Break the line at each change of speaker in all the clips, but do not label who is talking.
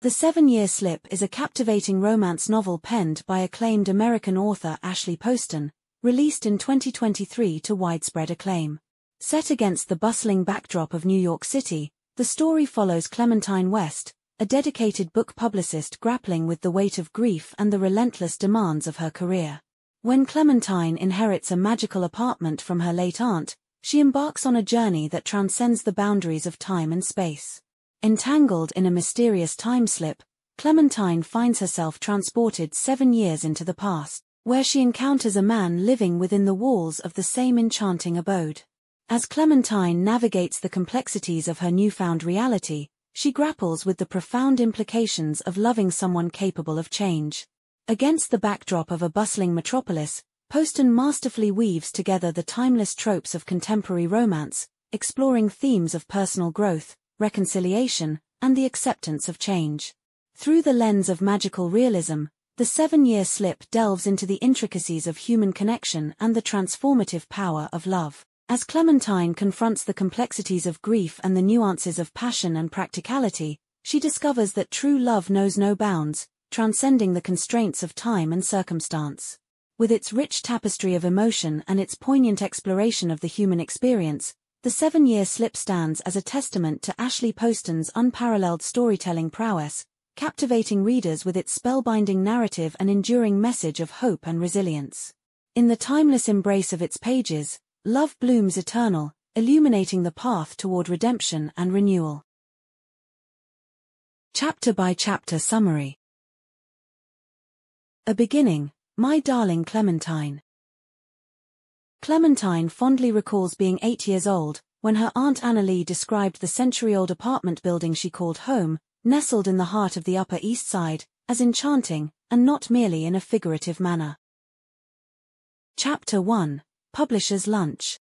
The 7-Year Slip is a captivating romance novel penned by acclaimed American author Ashley Poston, released in 2023 to widespread acclaim. Set against the bustling backdrop of New York City, the story follows Clementine West, a dedicated book publicist grappling with the weight of grief and the relentless demands of her career. When Clementine inherits a magical apartment from her late aunt, she embarks on a journey that transcends the boundaries of time and space. Entangled in a mysterious time slip, Clementine finds herself transported 7 years into the past, where she encounters a man living within the walls of the same enchanting abode. As Clementine navigates the complexities of her newfound reality, she grapples with the profound implications of loving someone capable of change. Against the backdrop of a bustling metropolis, Poston masterfully weaves together the timeless tropes of contemporary romance, exploring themes of personal growth, reconciliation, and the acceptance of change. Through the lens of magical realism, the 7-Year Slip delves into the intricacies of human connection and the transformative power of love. As Clementine confronts the complexities of grief and the nuances of passion and practicality, she discovers that true love knows no bounds, transcending the constraints of time and circumstance. With its rich tapestry of emotion and its poignant exploration of the human experience, the 7-Year Slip stands as a testament to Ashley Poston's unparalleled storytelling prowess, captivating readers with its spellbinding narrative and enduring message of hope and resilience. In the timeless embrace of its pages, love blooms eternal, illuminating the path toward redemption and renewal. Chapter-by-chapter summary. A beginning, my darling Clementine. Clementine fondly recalls being 8 years old, when her Aunt Annalie described the century-old apartment building she called home, nestled in the heart of the Upper East Side, as enchanting, and not merely in a figurative manner. Chapter 1. Publisher's Lunch.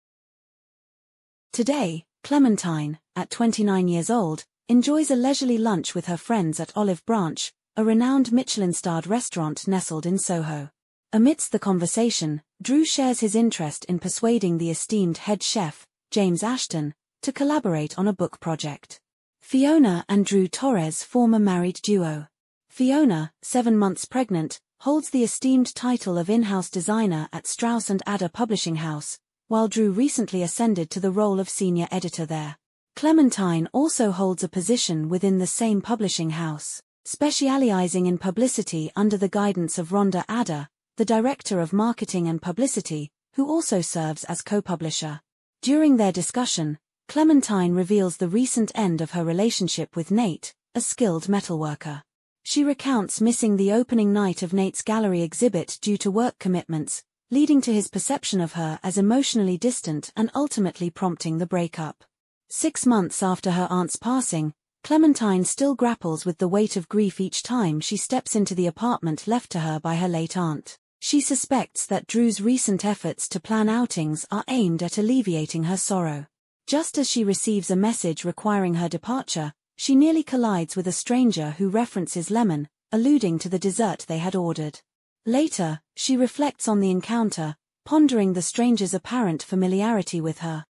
Today, Clementine, at 29 years old, enjoys a leisurely lunch with her friends at Olive Branch, a renowned Michelin-starred restaurant nestled in Soho. Amidst the conversation, Drew shares his interest in persuading the esteemed head chef, James Ashton, to collaborate on a book project. Fiona and Drew Torres form a married duo. Fiona, 7 months pregnant, holds the esteemed title of in-house designer at Strauss & Adder Publishing House, while Drew recently ascended to the role of senior editor there. Clementine also holds a position within the same publishing house, specializing in publicity under the guidance of Rhonda Adder, the Director of Marketing and Publicity, who also serves as co-publisher. During their discussion, Clementine reveals the recent end of her relationship with Nate, a skilled metalworker. She recounts missing the opening night of Nate's gallery exhibit due to work commitments, leading to his perception of her as emotionally distant and ultimately prompting the breakup. 6 months after her aunt's passing, Clementine still grapples with the weight of grief each time she steps into the apartment left to her by her late aunt. She suspects that Drew's recent efforts to plan outings are aimed at alleviating her sorrow. Just as she receives a message requiring her departure, she nearly collides with a stranger who references lemon, alluding to the dessert they had ordered. Later, she reflects on the encounter, pondering the stranger's apparent familiarity with her.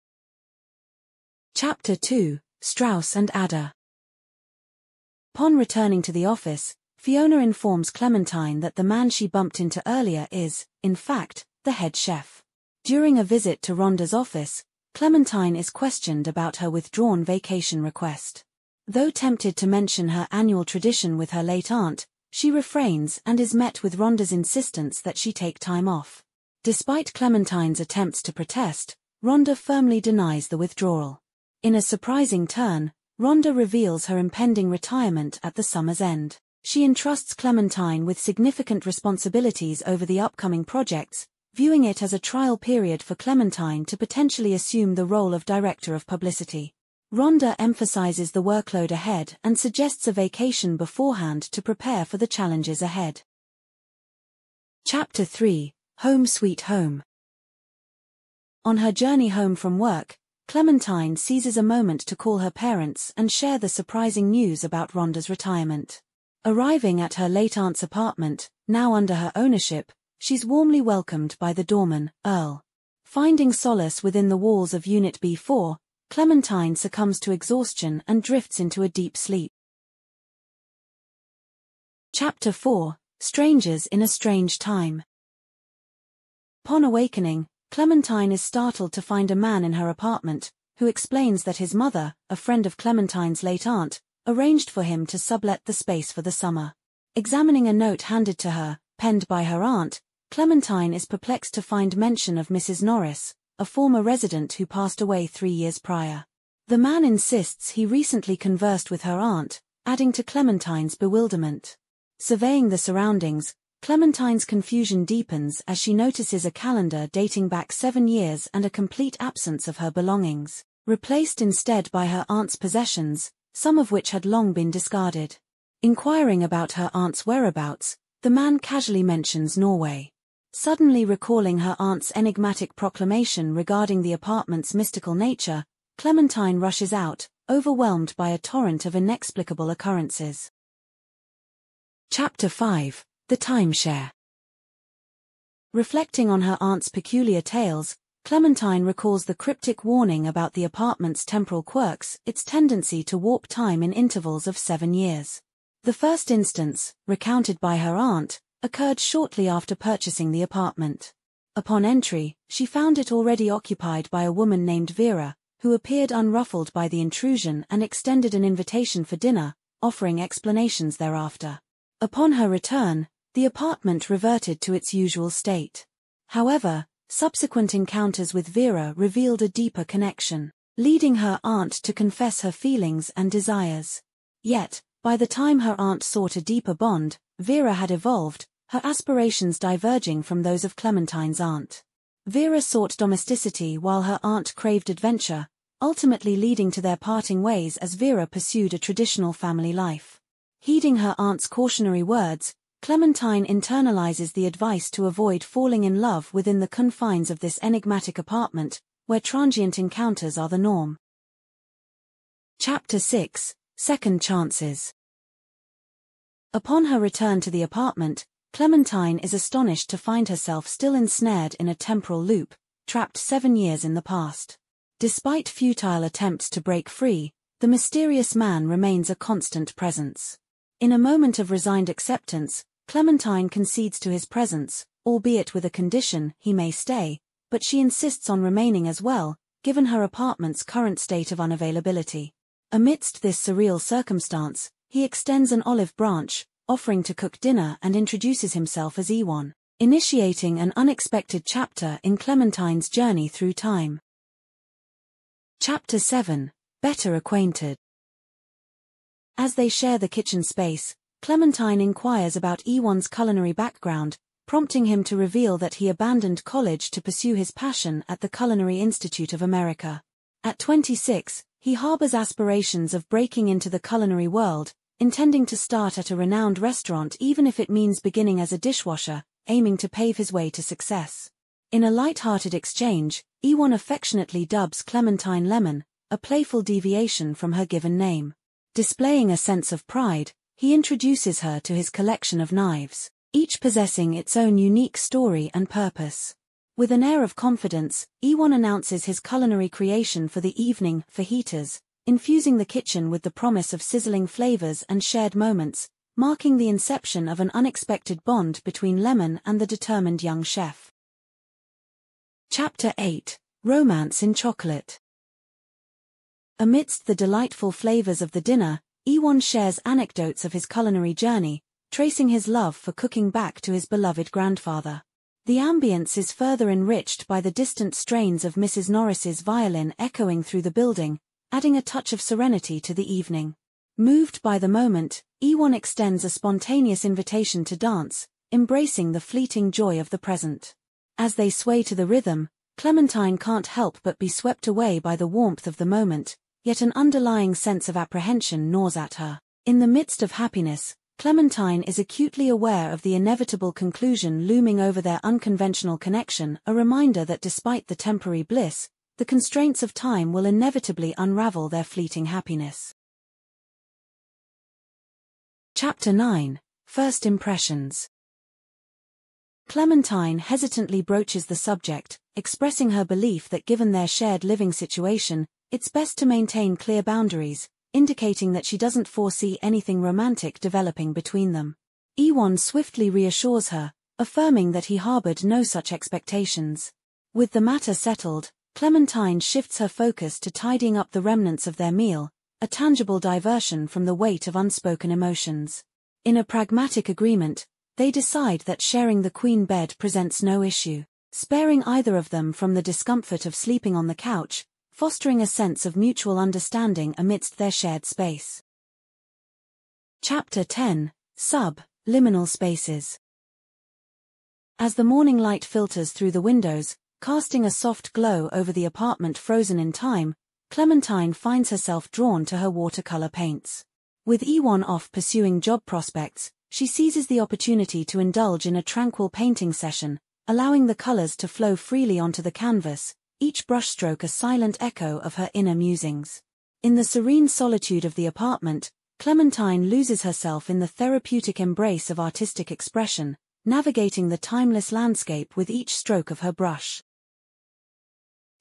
Chapter 2. Strauss & Adder. Upon returning to the office, Fiona informs Clementine that the man she bumped into earlier is, in fact, the head chef. During a visit to Rhonda's office, Clementine is questioned about her withdrawn vacation request. Though tempted to mention her annual tradition with her late aunt, she refrains and is met with Rhonda's insistence that she take time off. Despite Clementine's attempts to protest, Rhonda firmly denies the withdrawal. In a surprising turn, Rhonda reveals her impending retirement at the summer's end. She entrusts Clementine with significant responsibilities over the upcoming projects, viewing it as a trial period for Clementine to potentially assume the role of Director of Publicity. Rhonda emphasizes the workload ahead and suggests a vacation beforehand to prepare for the challenges ahead. Chapter 3. Home Sweet Home. On her journey home from work, Clementine seizes a moment to call her parents and share the surprising news about Rhonda's retirement. Arriving at her late aunt's apartment, now under her ownership, she's warmly welcomed by the doorman, Earl. Finding solace within the walls of Unit B4, Clementine succumbs to exhaustion and drifts into a deep sleep. Chapter 4, Strangers in a Strange Time. Upon awakening, Clementine is startled to find a man in her apartment, who explains that his mother, a friend of Clementine's late aunt, arranged for him to sublet the space for the summer. Examining a note handed to her, penned by her aunt, Clementine is perplexed to find mention of Mrs. Norris, a former resident who passed away 3 years prior. The man insists he recently conversed with her aunt, adding to Clementine's bewilderment. Surveying the surroundings, Clementine's confusion deepens as she notices a calendar dating back 7 years and a complete absence of her belongings, replaced instead by her aunt's possessions, some of which had long been discarded. Inquiring about her aunt's whereabouts, the man casually mentions Norway. Suddenly recalling her aunt's enigmatic proclamation regarding the apartment's mystical nature, Clementine rushes out, overwhelmed by a torrent of inexplicable occurrences. Chapter 5, The Timeshare. Reflecting on her aunt's peculiar tales, Clementine recalls the cryptic warning about the apartment's temporal quirks, its tendency to warp time in intervals of 7 years. The first instance, recounted by her aunt, occurred shortly after purchasing the apartment. Upon entry, she found it already occupied by a woman named Vera, who appeared unruffled by the intrusion and extended an invitation for dinner, offering explanations thereafter. Upon her return, the apartment reverted to its usual state. However, subsequent encounters with Vera revealed a deeper connection, leading her aunt to confess her feelings and desires. Yet, by the time her aunt sought a deeper bond, Vera had evolved, her aspirations diverging from those of Clementine's aunt. Vera sought domesticity while her aunt craved adventure, ultimately leading to their parting ways as Vera pursued a traditional family life. Heeding her aunt's cautionary words, Clementine internalizes the advice to avoid falling in love within the confines of this enigmatic apartment, where transient encounters are the norm. Chapter 6, Second Chances. Upon her return to the apartment, Clementine is astonished to find herself still ensnared in a temporal loop, trapped 7 years in the past. Despite futile attempts to break free, the mysterious man remains a constant presence. In a moment of resigned acceptance, Clementine concedes to his presence, albeit with a condition: he may stay, but she insists on remaining as well, given her apartment's current state of unavailability. Amidst this surreal circumstance, he extends an olive branch, offering to cook dinner, and introduces himself as Ewan, initiating an unexpected chapter in Clementine's journey through time. Chapter 7, Better Acquainted. As they share the kitchen space, Clementine inquires about Ewan's culinary background, prompting him to reveal that he abandoned college to pursue his passion at the Culinary Institute of America. At 26, he harbors aspirations of breaking into the culinary world, intending to start at a renowned restaurant even if it means beginning as a dishwasher, aiming to pave his way to success. In a light-hearted exchange, Ewan affectionately dubs Clementine Lemon, a playful deviation from her given name. Displaying a sense of pride, he introduces her to his collection of knives, each possessing its own unique story and purpose. With an air of confidence, Ewan announces his culinary creation for the evening: fajitas, infusing the kitchen with the promise of sizzling flavors and shared moments, marking the inception of an unexpected bond between Lemon and the determined young chef. Chapter 8, Romance in Chocolate. Amidst the delightful flavors of the dinner, Ewan shares anecdotes of his culinary journey, tracing his love for cooking back to his beloved grandfather. The ambience is further enriched by the distant strains of Mrs. Norris's violin echoing through the building, adding a touch of serenity to the evening. Moved by the moment, Ewan extends a spontaneous invitation to dance, embracing the fleeting joy of the present. As they sway to the rhythm, Clementine can't help but be swept away by the warmth of the moment, yet an underlying sense of apprehension gnaws at her. In the midst of happiness, Clementine is acutely aware of the inevitable conclusion looming over their unconventional connection, a reminder that despite the temporary bliss, the constraints of time will inevitably unravel their fleeting happiness. Chapter 9, First Impressions. Clementine hesitantly broaches the subject, expressing her belief that given their shared living situation, it's best to maintain clear boundaries, indicating that she doesn't foresee anything romantic developing between them. Ewon swiftly reassures her, affirming that he harbored no such expectations. With the matter settled, Clementine shifts her focus to tidying up the remnants of their meal, a tangible diversion from the weight of unspoken emotions. In a pragmatic agreement, they decide that sharing the queen bed presents no issue, sparing either of them from the discomfort of sleeping on the couch, fostering a sense of mutual understanding amidst their shared space. Chapter 10. Liminal spaces. As the morning light filters through the windows, casting a soft glow over the apartment frozen in time, Clementine finds herself drawn to her watercolor paints. With Ewon off pursuing job prospects, she seizes the opportunity to indulge in a tranquil painting session, allowing the colors to flow freely onto the canvas, each brushstroke a silent echo of her inner musings. In the serene solitude of the apartment, Clementine loses herself in the therapeutic embrace of artistic expression, navigating the timeless landscape with each stroke of her brush.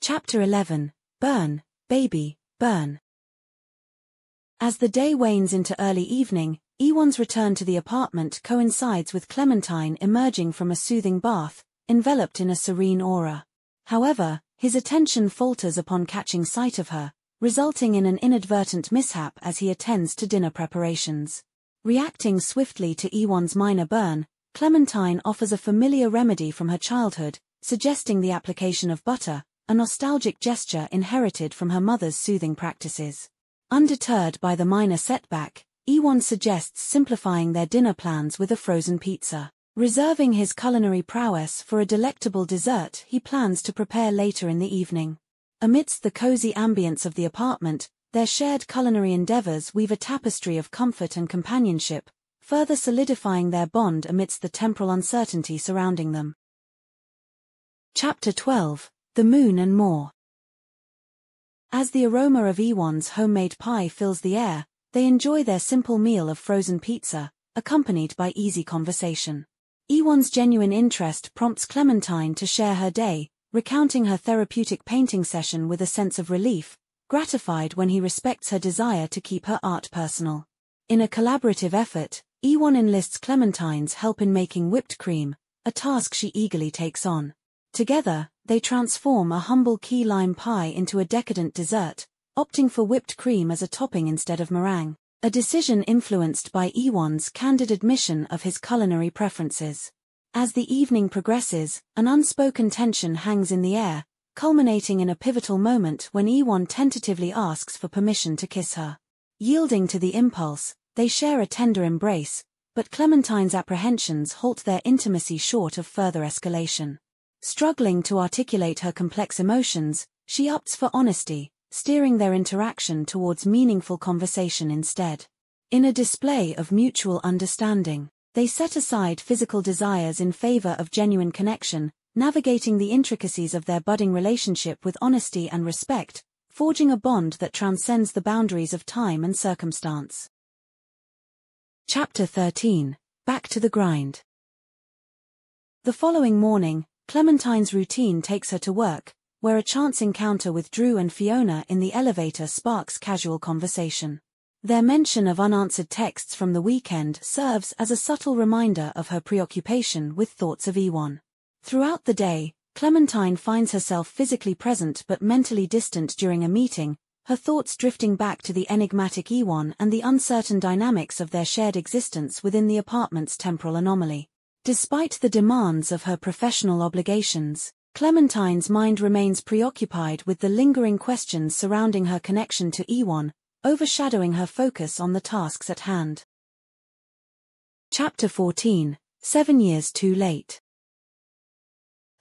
Chapter 11. Burn, Baby, Burn. As the day wanes into early evening, Ewon's return to the apartment coincides with Clementine emerging from a soothing bath, enveloped in a serene aura. However, his attention falters upon catching sight of her, resulting in an inadvertent mishap as he attends to dinner preparations. Reacting swiftly to Ewon's minor burn, Clementine offers a familiar remedy from her childhood, suggesting the application of butter, a nostalgic gesture inherited from her mother's soothing practices. Undeterred by the minor setback, Ewon suggests simplifying their dinner plans with a frozen pizza. Reserving his culinary prowess for a delectable dessert he plans to prepare later in the evening. Amidst the cozy ambience of the apartment, their shared culinary endeavors weave a tapestry of comfort and companionship, further solidifying their bond amidst the temporal uncertainty surrounding them. Chapter 12. The Moon and More. As the aroma of Ewon's homemade pie fills the air, they enjoy their simple meal of frozen pizza, accompanied by easy conversation. Ewon's genuine interest prompts Clementine to share her day, recounting her therapeutic painting session with a sense of relief, gratified when he respects her desire to keep her art personal. In a collaborative effort, Ewon enlists Clementine's help in making whipped cream, a task she eagerly takes on. Together, they transform a humble key lime pie into a decadent dessert, opting for whipped cream as a topping instead of meringue, a decision influenced by Ewon's candid admission of his culinary preferences. As the evening progresses, an unspoken tension hangs in the air, culminating in a pivotal moment when Ewon tentatively asks for permission to kiss her. Yielding to the impulse, they share a tender embrace, but Clementine's apprehensions halt their intimacy short of further escalation. Struggling to articulate her complex emotions, she opts for honesty, steering their interaction towards meaningful conversation instead. In a display of mutual understanding, they set aside physical desires in favor of genuine connection, navigating the intricacies of their budding relationship with honesty and respect, forging a bond that transcends the boundaries of time and circumstance. Chapter 13. Back to the grind. The following morning, Clementine's routine takes her to work, where a chance encounter with Drew and Fiona in the elevator sparks casual conversation. Their mention of unanswered texts from the weekend serves as a subtle reminder of her preoccupation with thoughts of Ewon. Throughout the day, Clementine finds herself physically present but mentally distant during a meeting, her thoughts drifting back to the enigmatic Ewon and the uncertain dynamics of their shared existence within the apartment's temporal anomaly. Despite the demands of her professional obligations, Clementine's mind remains preoccupied with the lingering questions surrounding her connection to Ewon, overshadowing her focus on the tasks at hand. Chapter 14. 7 Years Too Late.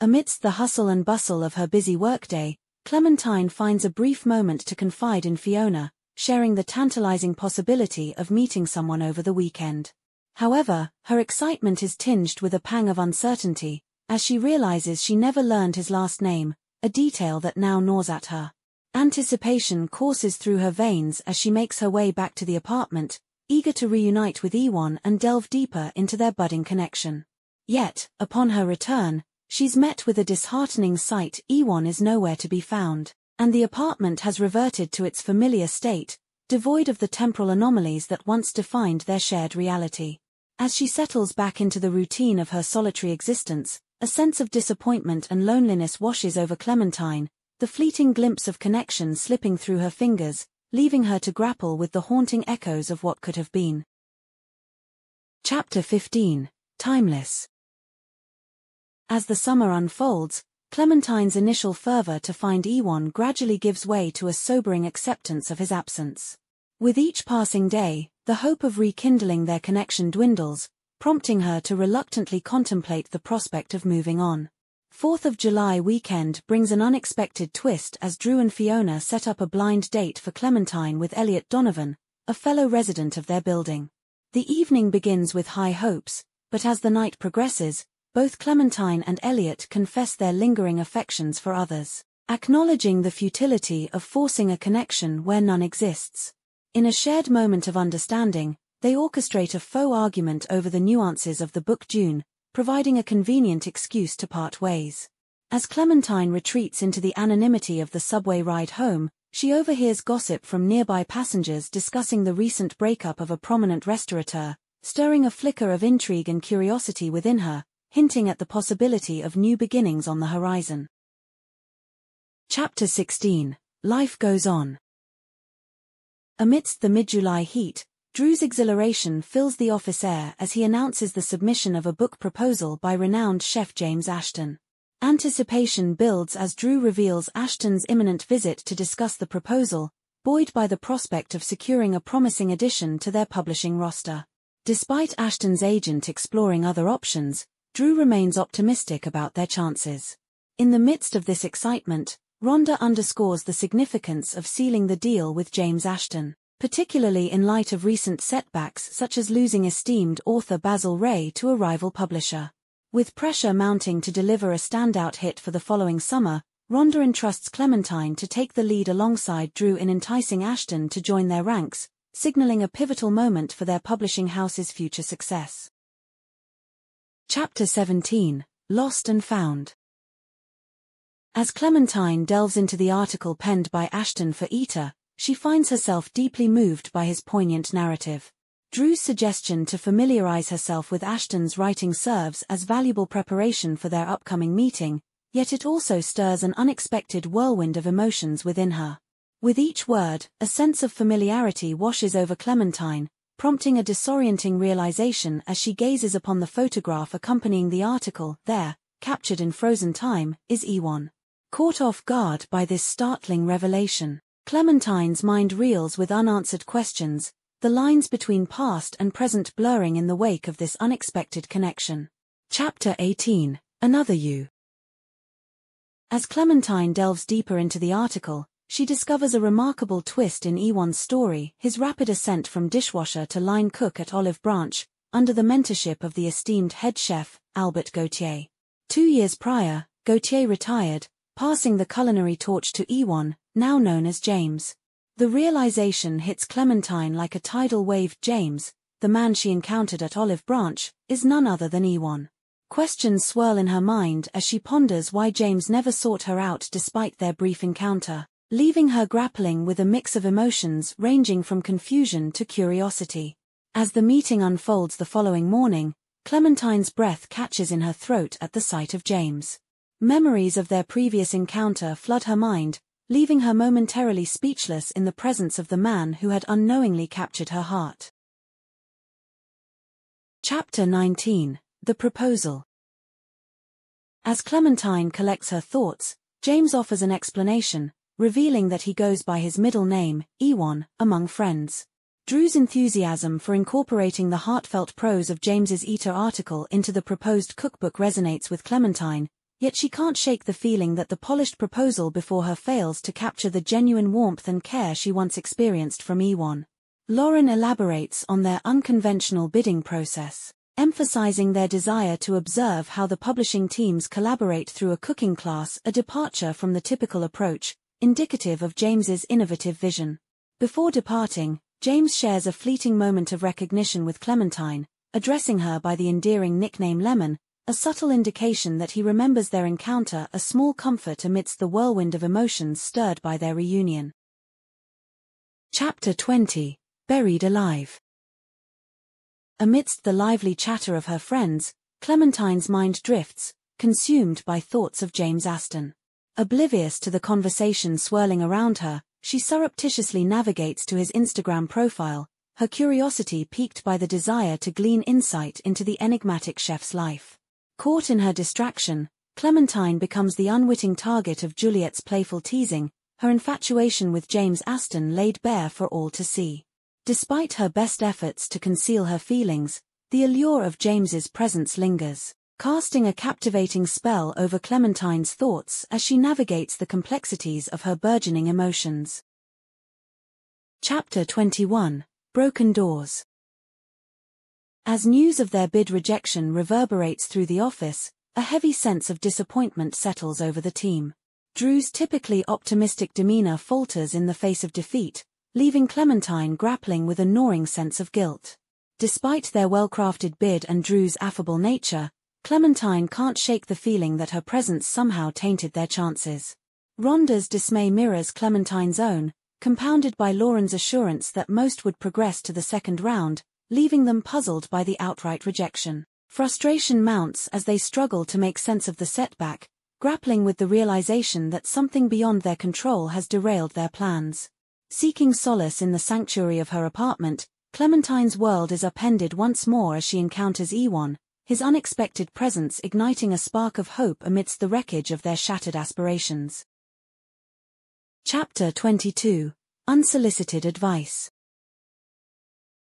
Amidst the hustle and bustle of her busy workday, Clementine finds a brief moment to confide in Fiona, sharing the tantalizing possibility of meeting someone over the weekend. However, her excitement is tinged with a pang of uncertainty, as she realizes she never learned his last name, a detail that now gnaws at her. Anticipation courses through her veins as she makes her way back to the apartment, eager to reunite with Ewon and delve deeper into their budding connection. Yet, upon her return, she's met with a disheartening sight: Ewon is nowhere to be found, and the apartment has reverted to its familiar state, devoid of the temporal anomalies that once defined their shared reality. As she settles back into the routine of her solitary existence, a sense of disappointment and loneliness washes over Clementine, the fleeting glimpse of connection slipping through her fingers, leaving her to grapple with the haunting echoes of what could have been. Chapter 15. Timeless. As the summer unfolds, Clementine's initial fervor to find Ewan gradually gives way to a sobering acceptance of his absence. With each passing day, the hope of rekindling their connection dwindles, prompting her to reluctantly contemplate the prospect of moving on. 4th of July weekend brings an unexpected twist as Drew and Fiona set up a blind date for Clementine with Elliot Donovan, a fellow resident of their building. The evening begins with high hopes, but as the night progresses, both Clementine and Elliot confess their lingering affections for others, acknowledging the futility of forcing a connection where none exists. In a shared moment of understanding, they orchestrate a faux argument over the nuances of the book Dune, providing a convenient excuse to part ways. As Clementine retreats into the anonymity of the subway ride home, she overhears gossip from nearby passengers discussing the recent breakup of a prominent restaurateur, stirring a flicker of intrigue and curiosity within her, hinting at the possibility of new beginnings on the horizon. Chapter 16. Life Goes On. Amidst the mid-July heat, Drew's exhilaration fills the office air as he announces the submission of a book proposal by renowned chef James Ashton. Anticipation builds as Drew reveals Ashton's imminent visit to discuss the proposal, buoyed by the prospect of securing a promising addition to their publishing roster. Despite Ashton's agent exploring other options, Drew remains optimistic about their chances. In the midst of this excitement, Rhonda underscores the significance of sealing the deal with James Ashton, particularly in light of recent setbacks such as losing esteemed author Basil Ray to a rival publisher. With pressure mounting to deliver a standout hit for the following summer, Rhonda entrusts Clementine to take the lead alongside Drew in enticing Ashton to join their ranks, signaling a pivotal moment for their publishing house's future success. Chapter 17. Lost and Found. As Clementine delves into the article penned by Ashton for Eater, she finds herself deeply moved by his poignant narrative. Drew's suggestion to familiarize herself with Ashton's writing serves as valuable preparation for their upcoming meeting, yet it also stirs an unexpected whirlwind of emotions within her. With each word, a sense of familiarity washes over Clementine, prompting a disorienting realization as she gazes upon the photograph accompanying the article. There, captured in frozen time, is Ewan. Caught off guard by this startling revelation, Clementine's mind reels with unanswered questions, the lines between past and present blurring in the wake of this unexpected connection. Chapter 18. Another You. As Clementine delves deeper into the article, she discovers a remarkable twist in Ewan's story, his rapid ascent from dishwasher to line cook at Olive Branch, under the mentorship of the esteemed head chef, Albert Gauthier. 2 years prior, Gauthier retired, passing the culinary torch to Ewan, now known as James. The realization hits Clementine like a tidal wave. James, the man she encountered at Olive Branch, is none other than Ewan. Questions swirl in her mind as she ponders why James never sought her out despite their brief encounter, leaving her grappling with a mix of emotions ranging from confusion to curiosity. As the meeting unfolds the following morning, Clementine's breath catches in her throat at the sight of James. Memories of their previous encounter flood her mind, leaving her momentarily speechless in the presence of the man who had unknowingly captured her heart. Chapter 19. The Proposal. As Clementine collects her thoughts, James offers an explanation, revealing that he goes by his middle name, Ewan, among friends. Drew's enthusiasm for incorporating the heartfelt prose of James's Eater article into the proposed cookbook resonates with Clementine, yet she can't shake the feeling that the polished proposal before her fails to capture the genuine warmth and care she once experienced from Ewan. Lauren elaborates on their unconventional bidding process, emphasizing their desire to observe how the publishing teams collaborate through a cooking class, a departure from the typical approach, indicative of James's innovative vision. Before departing, James shares a fleeting moment of recognition with Clementine, addressing her by the endearing nickname Lemon, a subtle indication that he remembers their encounter, a small comfort amidst the whirlwind of emotions stirred by their reunion. Chapter 20. Buried Alive. Amidst the lively chatter of her friends, Clementine's mind drifts, consumed by thoughts of James Aston. Oblivious to the conversation swirling around her, she surreptitiously navigates to his Instagram profile, her curiosity piqued by the desire to glean insight into the enigmatic chef's life. Caught in her distraction, Clementine becomes the unwitting target of Juliet's playful teasing, her infatuation with James Aston laid bare for all to see. Despite her best efforts to conceal her feelings, the allure of James's presence lingers, casting a captivating spell over Clementine's thoughts as she navigates the complexities of her burgeoning emotions. Chapter 21: Broken Doors. As news of their bid rejection reverberates through the office, a heavy sense of disappointment settles over the team. Drew's typically optimistic demeanor falters in the face of defeat, leaving Clementine grappling with a gnawing sense of guilt. Despite their well-crafted bid and Drew's affable nature, Clementine can't shake the feeling that her presence somehow tainted their chances. Rhonda's dismay mirrors Clementine's own, compounded by Lauren's assurance that most would progress to the second round, leaving them puzzled by the outright rejection. Frustration mounts as they struggle to make sense of the setback, grappling with the realization that something beyond their control has derailed their plans. Seeking solace in the sanctuary of her apartment, Clementine's world is upended once more as she encounters Ewan, his unexpected presence igniting a spark of hope amidst the wreckage of their shattered aspirations. Chapter 22: Unsolicited Advice.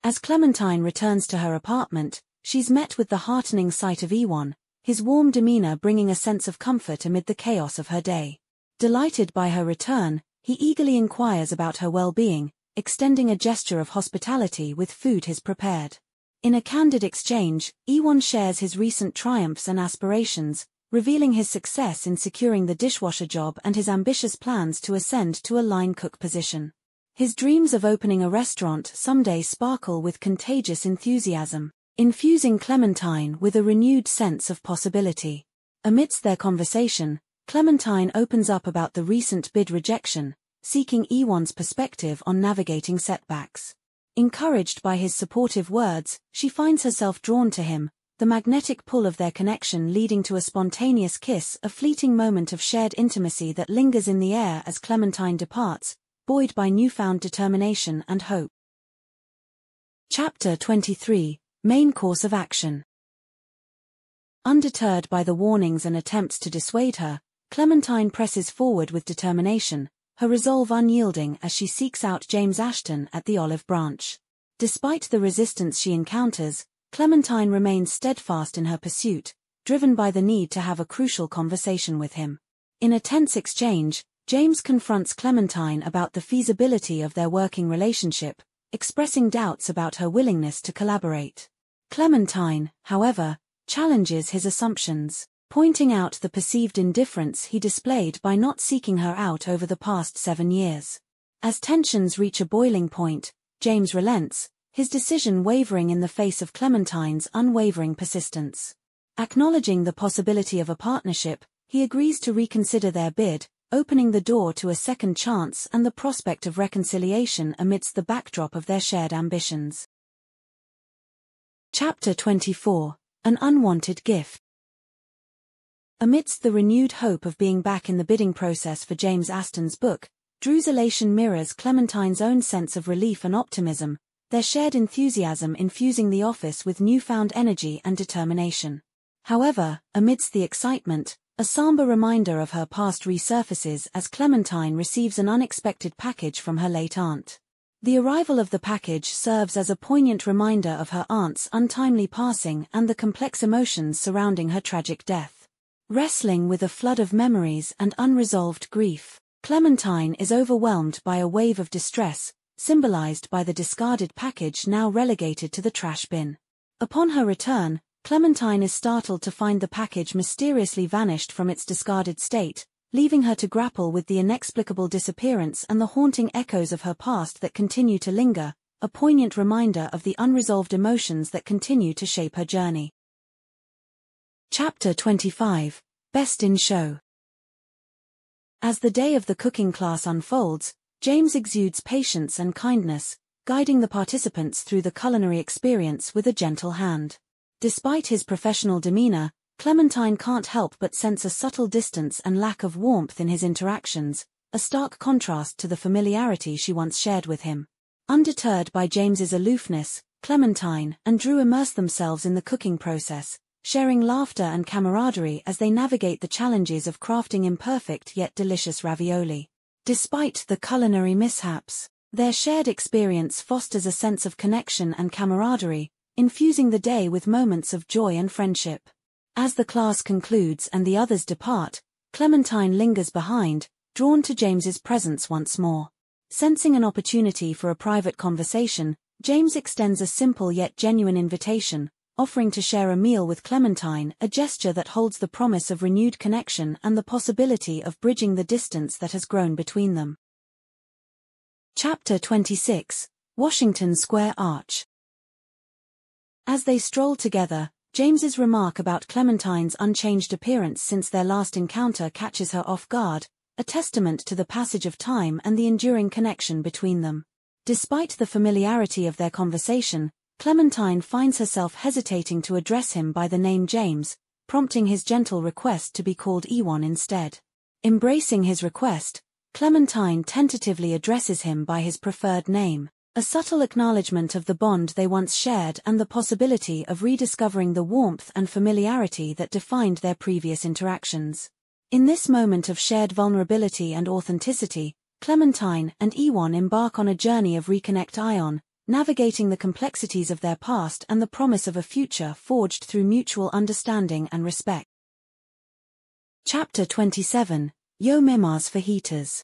As Clementine returns to her apartment, she's met with the heartening sight of Ewan, his warm demeanor bringing a sense of comfort amid the chaos of her day. Delighted by her return, he eagerly inquires about her well-being, extending a gesture of hospitality with food he's prepared. In a candid exchange, Ewan shares his recent triumphs and aspirations, revealing his success in securing the dishwasher job and his ambitious plans to ascend to a line cook position. His dreams of opening a restaurant someday sparkle with contagious enthusiasm, infusing Clementine with a renewed sense of possibility. Amidst their conversation, Clementine opens up about the recent bid rejection, seeking Ewan's perspective on navigating setbacks. Encouraged by his supportive words, she finds herself drawn to him, the magnetic pull of their connection leading to a spontaneous kiss, a fleeting moment of shared intimacy that lingers in the air as Clementine departs, buoyed by newfound determination and hope. Chapter 23: Main Course of Action. Undeterred by the warnings and attempts to dissuade her, Clementine presses forward with determination, her resolve unyielding as she seeks out James Aston at the Olive Branch. Despite the resistance she encounters, Clementine remains steadfast in her pursuit, driven by the need to have a crucial conversation with him. In a tense exchange, James confronts Clementine about the feasibility of their working relationship, expressing doubts about her willingness to collaborate. Clementine, however, challenges his assumptions, pointing out the perceived indifference he displayed by not seeking her out over the past 7 years. As tensions reach a boiling point, James relents, his decision wavering in the face of Clementine's unwavering persistence. Acknowledging the possibility of a partnership, he agrees to reconsider their bid, opening the door to a second chance and the prospect of reconciliation amidst the backdrop of their shared ambitions. Chapter 24: An Unwanted Gift. Amidst the renewed hope of being back in the bidding process for James Aston's book, Drew's elation mirrors Clementine's own sense of relief and optimism, their shared enthusiasm infusing the office with newfound energy and determination. However, amidst the excitement, a somber reminder of her past resurfaces as Clementine receives an unexpected package from her late aunt. The arrival of the package serves as a poignant reminder of her aunt's untimely passing and the complex emotions surrounding her tragic death. Wrestling with a flood of memories and unresolved grief, Clementine is overwhelmed by a wave of distress, symbolized by the discarded package now relegated to the trash bin. Upon her return, Clementine is startled to find the package mysteriously vanished from its discarded state, leaving her to grapple with the inexplicable disappearance and the haunting echoes of her past that continue to linger, a poignant reminder of the unresolved emotions that continue to shape her journey. Chapter 25: Best in Show. As the day of the cooking class unfolds, James exudes patience and kindness, guiding the participants through the culinary experience with a gentle hand. Despite his professional demeanor, Clementine can't help but sense a subtle distance and lack of warmth in his interactions, a stark contrast to the familiarity she once shared with him. Undeterred by James's aloofness, Clementine and Drew immerse themselves in the cooking process, sharing laughter and camaraderie as they navigate the challenges of crafting imperfect yet delicious ravioli. Despite the culinary mishaps, their shared experience fosters a sense of connection and camaraderie, infusing the day with moments of joy and friendship. As the class concludes and the others depart, Clementine lingers behind, drawn to James's presence once more. Sensing an opportunity for a private conversation, James extends a simple yet genuine invitation, offering to share a meal with Clementine, a gesture that holds the promise of renewed connection and the possibility of bridging the distance that has grown between them. Chapter 26: Washington Square Arch. As they stroll together, James's remark about Clementine's unchanged appearance since their last encounter catches her off guard, a testament to the passage of time and the enduring connection between them. Despite the familiarity of their conversation, Clementine finds herself hesitating to address him by the name James, prompting his gentle request to be called Ewan instead. Embracing his request, Clementine tentatively addresses him by his preferred name, a subtle acknowledgement of the bond they once shared and the possibility of rediscovering the warmth and familiarity that defined their previous interactions. In this moment of shared vulnerability and authenticity, Clementine and Ewan embark on a journey of reconnect, navigating the complexities of their past and the promise of a future forged through mutual understanding and respect. Chapter 27: Yo Memas Fajitas.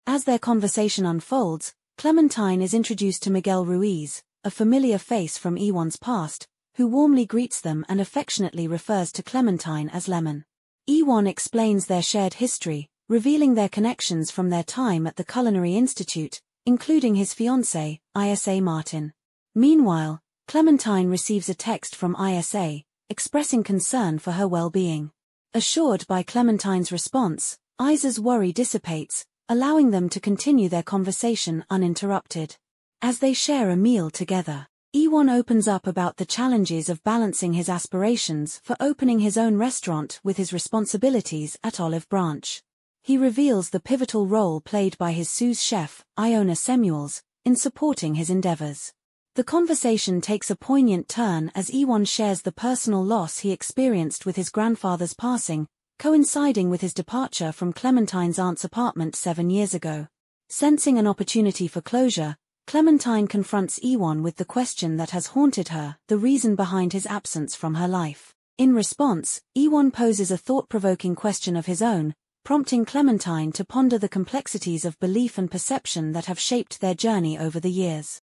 As their conversation unfolds, Clementine is introduced to Miguel Ruiz, a familiar face from Ewan's past, who warmly greets them and affectionately refers to Clementine as Lemon. Ewan explains their shared history, revealing their connections from their time at the Culinary Institute, including his fiancée, Isa Martin. Meanwhile, Clementine receives a text from Isa, expressing concern for her well-being. Assured by Clementine's response, Isa's worry dissipates, allowing them to continue their conversation uninterrupted. As they share a meal together, Ewan opens up about the challenges of balancing his aspirations for opening his own restaurant with his responsibilities at Olive Branch. He reveals the pivotal role played by his sous chef, Iona Samuels, in supporting his endeavors. The conversation takes a poignant turn as Ewan shares the personal loss he experienced with his grandfather's passing, coinciding with his departure from Clementine's aunt's apartment 7 years ago. Sensing an opportunity for closure, Clementine confronts Ewan with the question that has haunted her, the reason behind his absence from her life. In response, Ewan poses a thought-provoking question of his own, prompting Clementine to ponder the complexities of belief and perception that have shaped their journey over the years.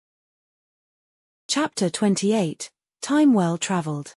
Chapter 28: Time Well Traveled.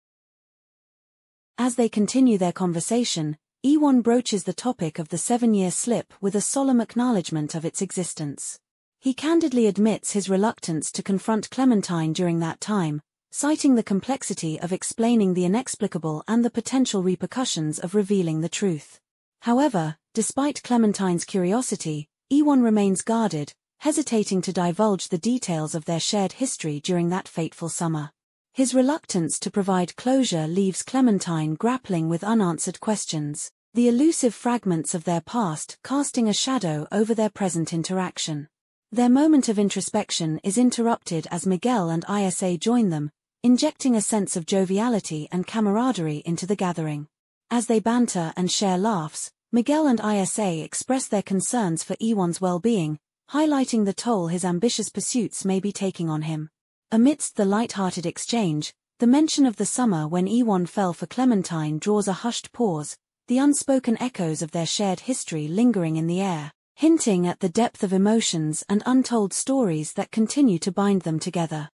As they continue their conversation, Ewan broaches the topic of the 7-year slip with a solemn acknowledgement of its existence. He candidly admits his reluctance to confront Clementine during that time, citing the complexity of explaining the inexplicable and the potential repercussions of revealing the truth. However, despite Clementine's curiosity, Ewan remains guarded, hesitating to divulge the details of their shared history during that fateful summer. His reluctance to provide closure leaves Clementine grappling with unanswered questions, the elusive fragments of their past casting a shadow over their present interaction. Their moment of introspection is interrupted as Miguel and Isa join them, injecting a sense of joviality and camaraderie into the gathering. As they banter and share laughs, Miguel and Isa express their concerns for Ewan's well-being, highlighting the toll his ambitious pursuits may be taking on him. Amidst the light-hearted exchange, the mention of the summer when Ewan fell for Clementine draws a hushed pause, the unspoken echoes of their shared history lingering in the air, hinting at the depth of emotions and untold stories that continue to bind them together.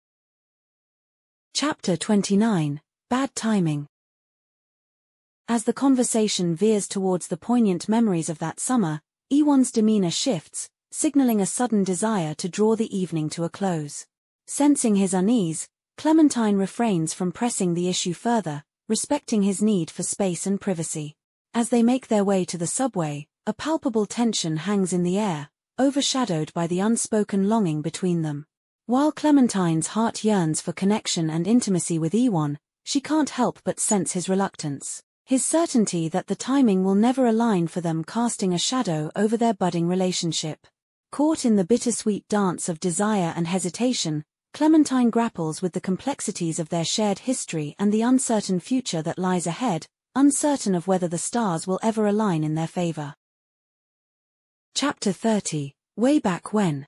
Chapter 29: Bad Timing. As the conversation veers towards the poignant memories of that summer, Ewan's demeanor shifts, signaling a sudden desire to draw the evening to a close. Sensing his unease, Clementine refrains from pressing the issue further, respecting his need for space and privacy. As they make their way to the subway, a palpable tension hangs in the air, overshadowed by the unspoken longing between them. While Clementine's heart yearns for connection and intimacy with Ewan, she can't help but sense his reluctance, his certainty that the timing will never align for them, casting a shadow over their budding relationship. Caught in the bittersweet dance of desire and hesitation, Clementine grapples with the complexities of their shared history and the uncertain future that lies ahead, uncertain of whether the stars will ever align in their favor. Chapter 30. Way Back When.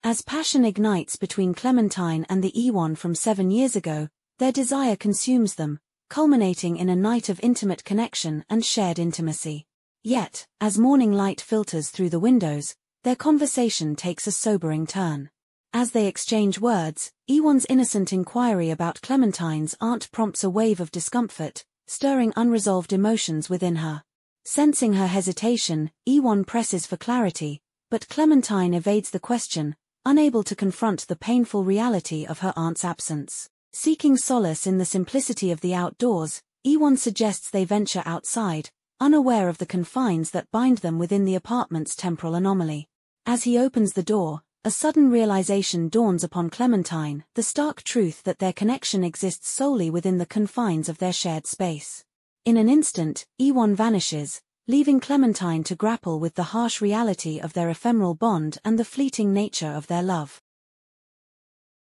As passion ignites between Clementine and the Ewan from 7 years ago, their desire consumes them, culminating in a night of intimate connection and shared intimacy. Yet, as morning light filters through the windows, their conversation takes a sobering turn. As they exchange words, Ewan's innocent inquiry about Clementine's aunt prompts a wave of discomfort, stirring unresolved emotions within her. Sensing her hesitation, Ewan presses for clarity, but Clementine evades the question, unable to confront the painful reality of her aunt's absence. Seeking solace in the simplicity of the outdoors, Ewan suggests they venture outside, unaware of the confines that bind them within the apartment's temporal anomaly. As he opens the door, a sudden realization dawns upon Clementine, the stark truth that their connection exists solely within the confines of their shared space. In an instant, Ewan vanishes, leaving Clementine to grapple with the harsh reality of their ephemeral bond and the fleeting nature of their love.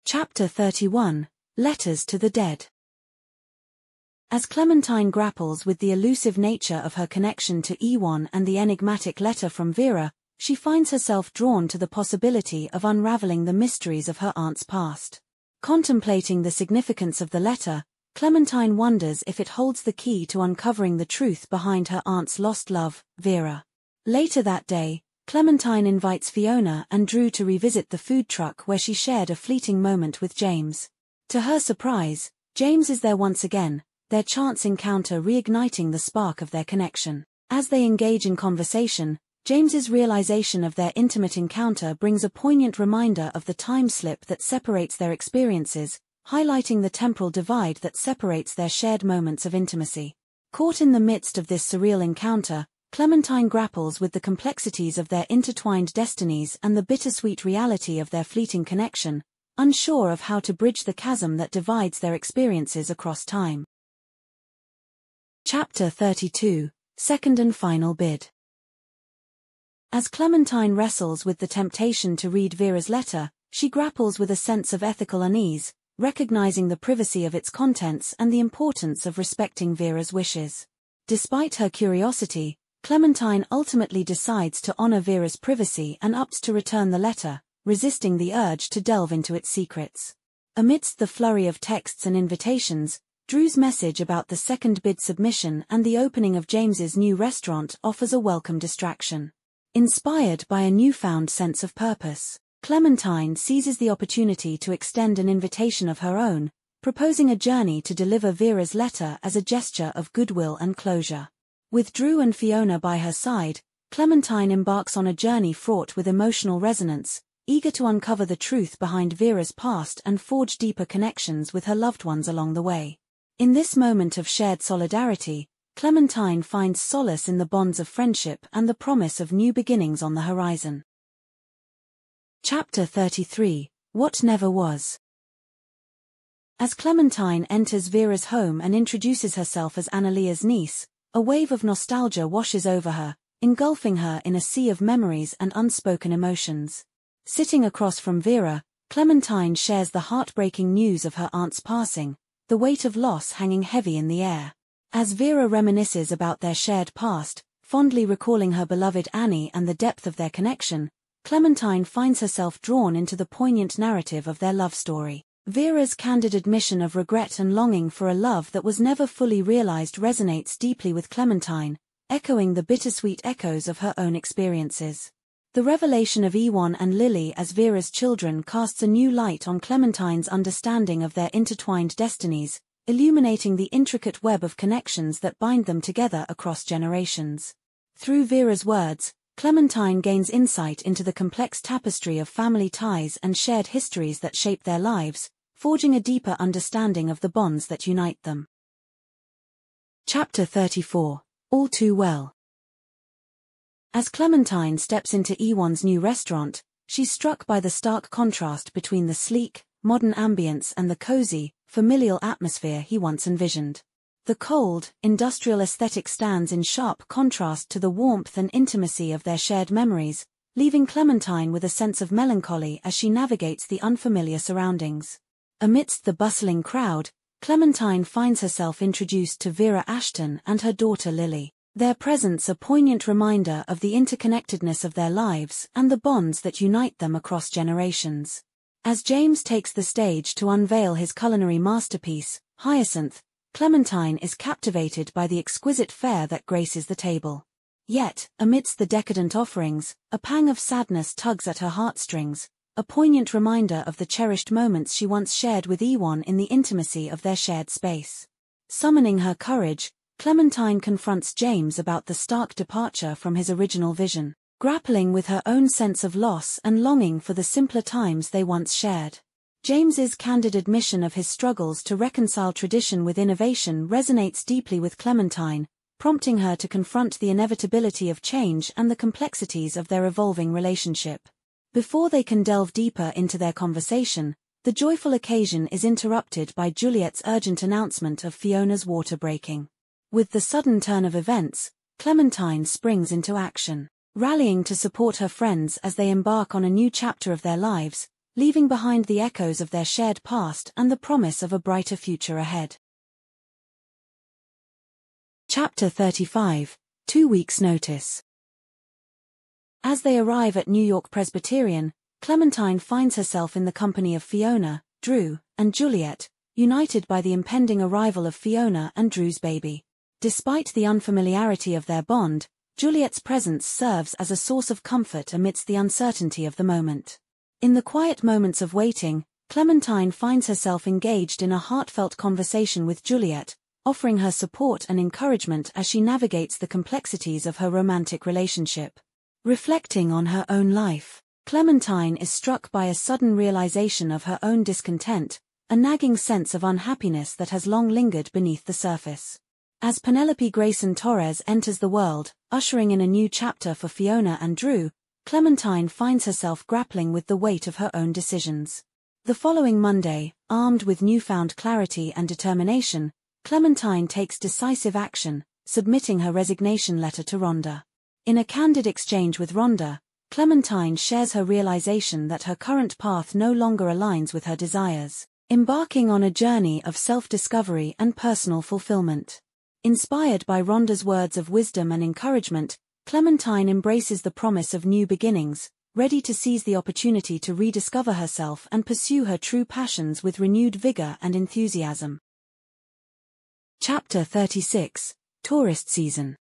Chapter 31. Letters to the Dead. As Clementine grapples with the elusive nature of her connection to Ewan and the enigmatic letter from Vera, she finds herself drawn to the possibility of unraveling the mysteries of her aunt's past. Contemplating the significance of the letter, Clementine wonders if it holds the key to uncovering the truth behind her aunt's lost love, Vera. Later that day, Clementine invites Fiona and Drew to revisit the food truck where she shared a fleeting moment with James. To her surprise, James is there once again, their chance encounter reigniting the spark of their connection. As they engage in conversation, James's realization of their intimate encounter brings a poignant reminder of the time slip that separates their experiences, highlighting the temporal divide that separates their shared moments of intimacy. Caught in the midst of this surreal encounter, Clementine grapples with the complexities of their intertwined destinies and the bittersweet reality of their fleeting connection, unsure of how to bridge the chasm that divides their experiences across time. Chapter 32. Second and Final Bid. As Clementine wrestles with the temptation to read Vera's letter, she grapples with a sense of ethical unease, recognizing the privacy of its contents and the importance of respecting Vera's wishes. Despite her curiosity, Clementine ultimately decides to honor Vera's privacy and opts to return the letter, resisting the urge to delve into its secrets. Amidst the flurry of texts and invitations, Drew's message about the second bid submission and the opening of James's new restaurant offers a welcome distraction. Inspired by a newfound sense of purpose, Clementine seizes the opportunity to extend an invitation of her own, proposing a journey to deliver Vera's letter as a gesture of goodwill and closure. With Drew and Fiona by her side, Clementine embarks on a journey fraught with emotional resonance, eager to uncover the truth behind Vera's past and forge deeper connections with her loved ones along the way. In this moment of shared solidarity, Clementine finds solace in the bonds of friendship and the promise of new beginnings on the horizon. Chapter 33. What Never Was. As Clementine enters Vera's home and introduces herself as Annalia's niece, a wave of nostalgia washes over her, engulfing her in a sea of memories and unspoken emotions. Sitting across from Vera, Clementine shares the heartbreaking news of her aunt's passing, the weight of loss hanging heavy in the air. As Vera reminisces about their shared past, fondly recalling her beloved Annie and the depth of their connection, Clementine finds herself drawn into the poignant narrative of their love story. Vera's candid admission of regret and longing for a love that was never fully realized resonates deeply with Clementine, echoing the bittersweet echoes of her own experiences. The revelation of Ewan and Lily as Vera's children casts a new light on Clementine's understanding of their intertwined destinies, illuminating the intricate web of connections that bind them together across generations. Through Vera's words, Clementine gains insight into the complex tapestry of family ties and shared histories that shape their lives, forging a deeper understanding of the bonds that unite them. Chapter 34. All Too Well. As Clementine steps into Ewan's new restaurant, she's struck by the stark contrast between the sleek, modern ambience and the cozy, familial atmosphere he once envisioned. The cold, industrial aesthetic stands in sharp contrast to the warmth and intimacy of their shared memories, leaving Clementine with a sense of melancholy as she navigates the unfamiliar surroundings. Amidst the bustling crowd, Clementine finds herself introduced to Vera Ashton and her daughter Lily, their presence a poignant reminder of the interconnectedness of their lives and the bonds that unite them across generations. As James takes the stage to unveil his culinary masterpiece, Hyacinth, Clementine is captivated by the exquisite fare that graces the table. Yet, amidst the decadent offerings, a pang of sadness tugs at her heartstrings, a poignant reminder of the cherished moments she once shared with Ewan in the intimacy of their shared space. Summoning her courage, Clementine confronts James about the stark departure from his original vision, grappling with her own sense of loss and longing for the simpler times they once shared. James's candid admission of his struggles to reconcile tradition with innovation resonates deeply with Clementine, prompting her to confront the inevitability of change and the complexities of their evolving relationship. Before they can delve deeper into their conversation, the joyful occasion is interrupted by Juliet's urgent announcement of Fiona's water breaking. With the sudden turn of events, Clementine springs into action, rallying to support her friends as they embark on a new chapter of their lives, leaving behind the echoes of their shared past and the promise of a brighter future ahead. Chapter 35, 2 Weeks' Notice. As they arrive at New York Presbyterian, Clementine finds herself in the company of Fiona, Drew, and Juliet, united by the impending arrival of Fiona and Drew's baby. Despite the unfamiliarity of their bond, Juliet's presence serves as a source of comfort amidst the uncertainty of the moment. In the quiet moments of waiting, Clementine finds herself engaged in a heartfelt conversation with Juliet, offering her support and encouragement as she navigates the complexities of her romantic relationship. Reflecting on her own life, Clementine is struck by a sudden realization of her own discontent, a nagging sense of unhappiness that has long lingered beneath the surface. As Penelope Grayson Torres enters the world, ushering in a new chapter for Fiona and Drew, Clementine finds herself grappling with the weight of her own decisions. The following Monday, armed with newfound clarity and determination, Clementine takes decisive action, submitting her resignation letter to Rhonda. In a candid exchange with Rhonda, Clementine shares her realization that her current path no longer aligns with her desires, embarking on a journey of self-discovery and personal fulfillment. Inspired by Rhonda's words of wisdom and encouragement, Clementine embraces the promise of new beginnings, ready to seize the opportunity to rediscover herself and pursue her true passions with renewed vigor and enthusiasm. Chapter 36, Tourist Season.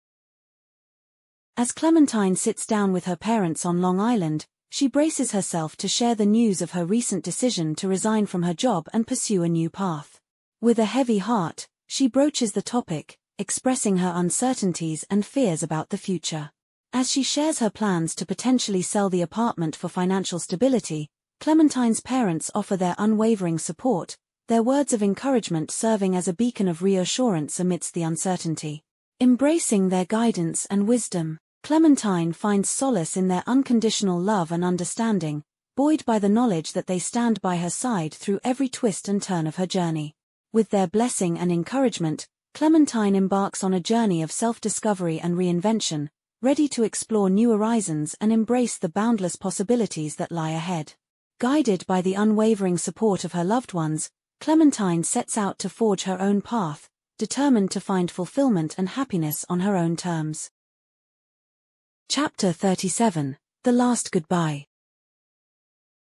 As Clementine sits down with her parents on Long Island, she braces herself to share the news of her recent decision to resign from her job and pursue a new path. With a heavy heart, she broaches the topic, expressing her uncertainties and fears about the future. As she shares her plans to potentially sell the apartment for financial stability, Clementine's parents offer their unwavering support, their words of encouragement serving as a beacon of reassurance amidst the uncertainty. Embracing their guidance and wisdom, Clementine finds solace in their unconditional love and understanding, buoyed by the knowledge that they stand by her side through every twist and turn of her journey. With their blessing and encouragement, Clementine embarks on a journey of self-discovery and reinvention, ready to explore new horizons and embrace the boundless possibilities that lie ahead. Guided by the unwavering support of her loved ones, Clementine sets out to forge her own path, determined to find fulfillment and happiness on her own terms. Chapter 37, The Last Goodbye.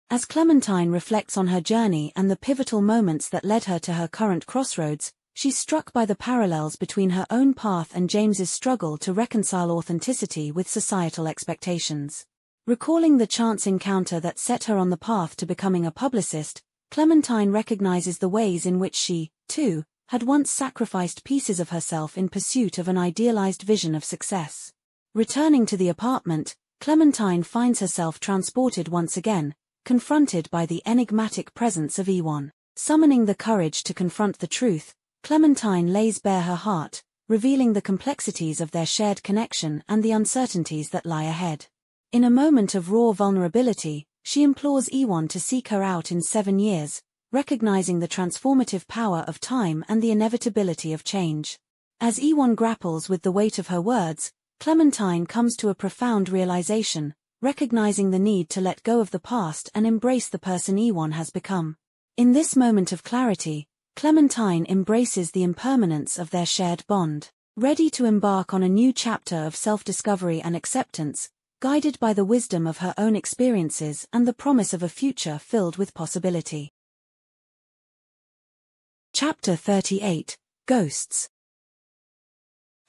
As Clementine reflects on her journey and the pivotal moments that led her to her current crossroads, she's struck by the parallels between her own path and James's struggle to reconcile authenticity with societal expectations. Recalling the chance encounter that set her on the path to becoming a publicist, Clementine recognizes the ways in which she, too, had once sacrificed pieces of herself in pursuit of an idealized vision of success. Returning to the apartment, Clementine finds herself transported once again, confronted by the enigmatic presence of Ewan. Summoning the courage to confront the truth, Clementine lays bare her heart, revealing the complexities of their shared connection and the uncertainties that lie ahead. In a moment of raw vulnerability, she implores Ewan to seek her out in 7 years, recognizing the transformative power of time and the inevitability of change. As Ewan grapples with the weight of her words, Clementine comes to a profound realization, recognizing the need to let go of the past and embrace the person Ewan has become. In this moment of clarity, Clementine embraces the impermanence of their shared bond, ready to embark on a new chapter of self-discovery and acceptance, guided by the wisdom of her own experiences and the promise of a future filled with possibility. Chapter 38, Ghosts.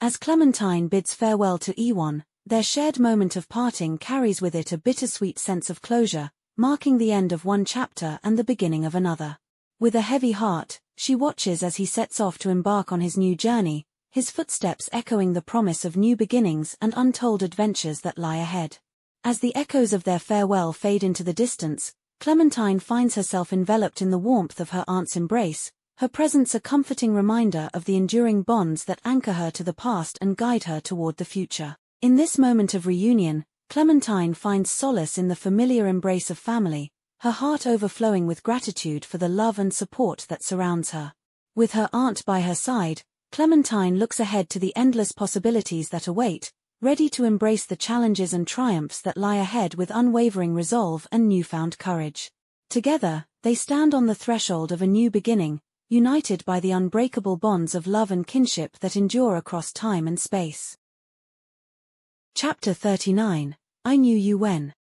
As Clementine bids farewell to Ewan, their shared moment of parting carries with it a bittersweet sense of closure, marking the end of one chapter and the beginning of another. With a heavy heart, she watches as he sets off to embark on his new journey, his footsteps echoing the promise of new beginnings and untold adventures that lie ahead. As the echoes of their farewell fade into the distance, Clementine finds herself enveloped in the warmth of her aunt's embrace, her presence a comforting reminder of the enduring bonds that anchor her to the past and guide her toward the future. In this moment of reunion, Clementine finds solace in the familiar embrace of family, her heart overflowing with gratitude for the love and support that surrounds her. With her aunt by her side, Clementine looks ahead to the endless possibilities that await, ready to embrace the challenges and triumphs that lie ahead with unwavering resolve and newfound courage. Together, they stand on the threshold of a new beginning, united by the unbreakable bonds of love and kinship that endure across time and space. Chapter 39, I Knew You When.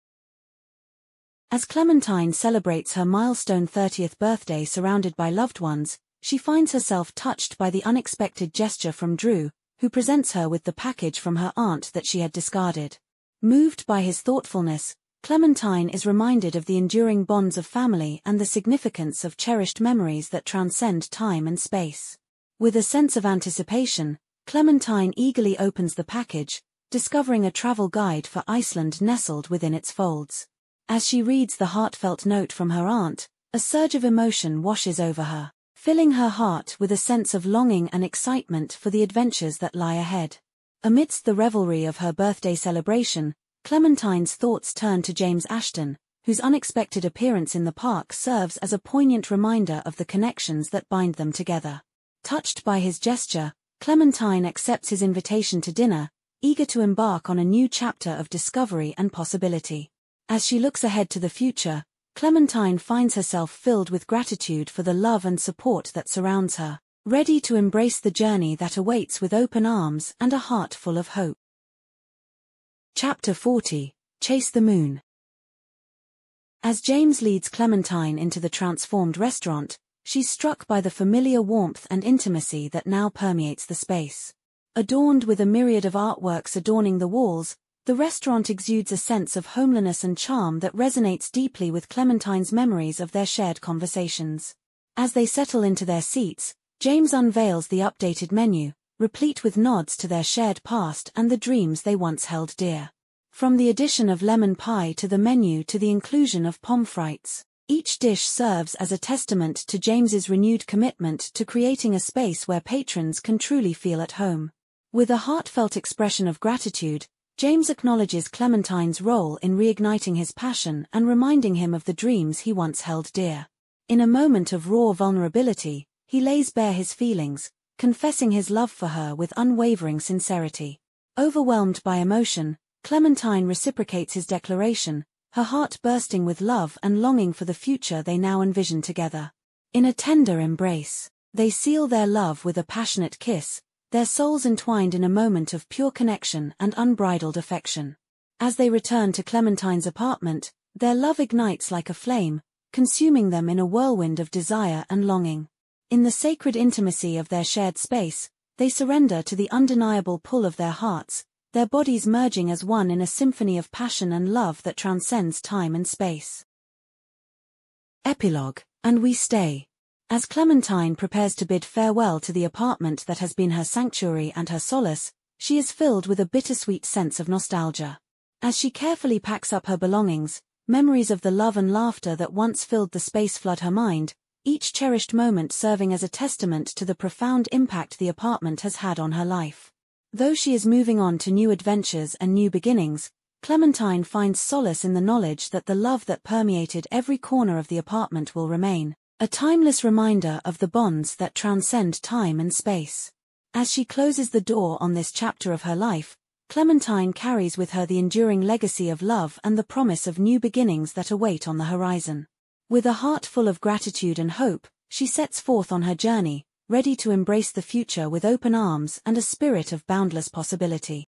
As Clementine celebrates her milestone 30th birthday surrounded by loved ones, she finds herself touched by the unexpected gesture from Drew, who presents her with the package from her aunt that she had discarded. Moved by his thoughtfulness, Clementine is reminded of the enduring bonds of family and the significance of cherished memories that transcend time and space. With a sense of anticipation, Clementine eagerly opens the package, discovering a travel guide for Iceland nestled within its folds. As she reads the heartfelt note from her aunt, a surge of emotion washes over her, filling her heart with a sense of longing and excitement for the adventures that lie ahead. Amidst the revelry of her birthday celebration, Clementine's thoughts turn to James Ashton, whose unexpected appearance in the park serves as a poignant reminder of the connections that bind them together. Touched by his gesture, Clementine accepts his invitation to dinner, eager to embark on a new chapter of discovery and possibility. As she looks ahead to the future, Clementine finds herself filled with gratitude for the love and support that surrounds her, ready to embrace the journey that awaits with open arms and a heart full of hope. Chapter 40, Chase the Moon. As James leads Clementine into the transformed restaurant, she's struck by the familiar warmth and intimacy that now permeates the space. Adorned with a myriad of artworks adorning the walls, the restaurant exudes a sense of homeliness and charm that resonates deeply with Clementine's memories of their shared conversations. As they settle into their seats, James unveils the updated menu, replete with nods to their shared past and the dreams they once held dear. From the addition of lemon pie to the menu to the inclusion of pommes frites, each dish serves as a testament to James's renewed commitment to creating a space where patrons can truly feel at home. With a heartfelt expression of gratitude, James acknowledges Clementine's role in reigniting his passion and reminding him of the dreams he once held dear. In a moment of raw vulnerability, he lays bare his feelings, confessing his love for her with unwavering sincerity. Overwhelmed by emotion, Clementine reciprocates his declaration, her heart bursting with love and longing for the future they now envision together. In a tender embrace, they seal their love with a passionate kiss, their souls entwined in a moment of pure connection and unbridled affection. As they return to Clementine's apartment, their love ignites like a flame, consuming them in a whirlwind of desire and longing. In the sacred intimacy of their shared space, they surrender to the undeniable pull of their hearts, their bodies merging as one in a symphony of passion and love that transcends time and space. Epilogue, and we stay. As Clementine prepares to bid farewell to the apartment that has been her sanctuary and her solace, she is filled with a bittersweet sense of nostalgia. As she carefully packs up her belongings, memories of the love and laughter that once filled the space flood her mind, each cherished moment serving as a testament to the profound impact the apartment has had on her life. Though she is moving on to new adventures and new beginnings, Clementine finds solace in the knowledge that the love that permeated every corner of the apartment will remain, a timeless reminder of the bonds that transcend time and space. As she closes the door on this chapter of her life, Clementine carries with her the enduring legacy of love and the promise of new beginnings that await on the horizon. With a heart full of gratitude and hope, she sets forth on her journey, ready to embrace the future with open arms and a spirit of boundless possibility.